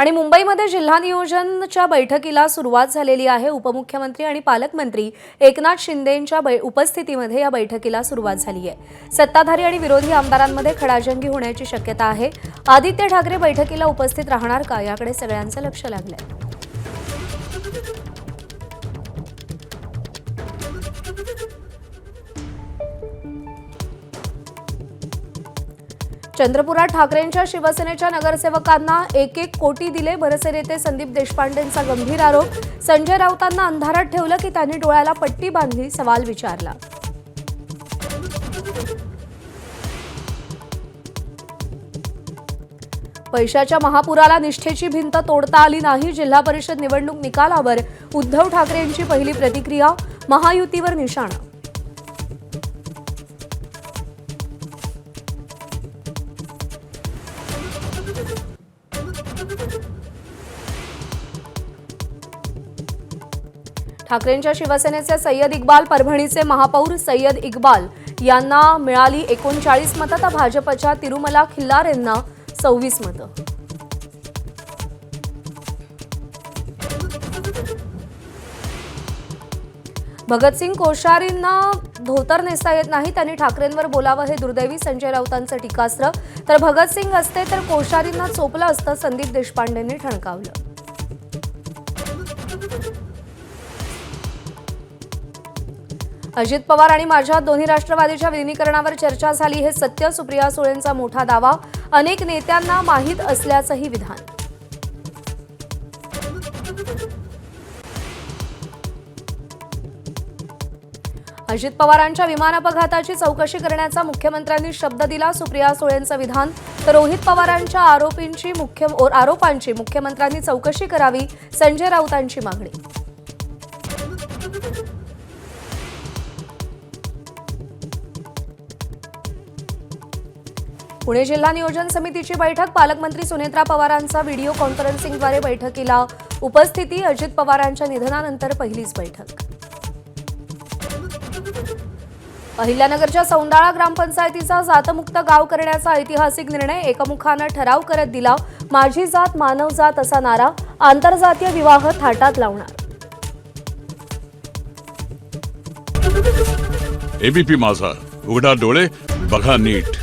आणि मुंबईमध्ये जिल्हा नियोजनच्या बैठकीला सुरुवात झालेली आहे। उपमुख्यमंत्री आणि पालकमंत्री एकनाथ शिंदेंच्या उपस्थितीमध्ये या बैठकीला सुरुवात झाली आहे। सत्ताधारी आणि विरोधी आमदारांमध्ये खडाजंगी होण्याची शक्यता आहे। आदित्य ठाकरे बैठकीला उपस्थित राहणार का याकडे सगळ्यांचं लक्ष लागलंय। चंद्रपुरात ठाकरेंच्या शिवसेनेच्या नगरसेवकांना 1-1 कोटी दिले। भरसे नेते संदीप देशपांडेंचा गंभीर आरोप। संजय राऊतांना अंधारात ठेवलं की त्यांनी डोळ्याला पट्टी बांधली, सवाल विचारला। पैशाच्या महापुराला निष्ठेची भिंत तोडता आली नाही। जिल्हा परिषद निवडणूक निकालावर उद्धव ठाकरेंची पहिली प्रतिक्रिया, महायुतीवर निशाणा। ठाकरेंच्या शिवसेनेचे सय्यद इक्बाल, परभणीचे महापौर सय्यद इक्बाल यांना मिळाली 39 मतं, तर भाजपच्या तिरुमला खिल्लार यांना 26 मतं। भगतसिंग कोश्यारींना धोतर नेसता येत नाही, त्यांनी ठाकरेंवर बोलावं हे दुर्दैवी, संजय राऊतांचं टीकास्त्र। तर भगतसिंग असते तर कोश्यारींना चोपलं असतं, संदीप देशपांडेंनी ठणकावलं। अजित पवार आणि माझ्यात दोन्ही राष्ट्रवादीच्या विलीनीकरणावर चर्चा झाली, हे सत्य, सुप्रिया सुळेंचा मोठा दावा। अनेक नेत्यांना माहीत असल्याचंही विधान। अजित पवारांच्या विमान अपघाताची चौकशी करण्याचा मुख्यमंत्र्यांनी शब्द दिला, सुप्रिया सुळेंचं विधान। तर रोहित पवारांच्या आरोपांची मुख्यमंत्र्यांनी चौकशी करावी, संजय राऊतांची मागणी। पुणे जिल्हा नियोजन समितीची बैठक, पालकमंत्री सुनेत्रा पवारांचा व्हिडिओ कॉन्फरन्सिंगद्वारे बैठकीला उपस्थिती। अजित पवारांच्या निधनानंतर पहिलीच बैठक। अहिल्यानगरच्या सौंदाळा ग्रामपंचायतीचा जातमुक्त गाव करण्याचा ऐतिहासिक निर्णय एकमुखानं ठराव करत दिला। माझी जात मानव जात असा नारा, आंतरजातीय विवाह थाटात लावणार। एबीपी माझा, उघडा डोळे बघा नीट।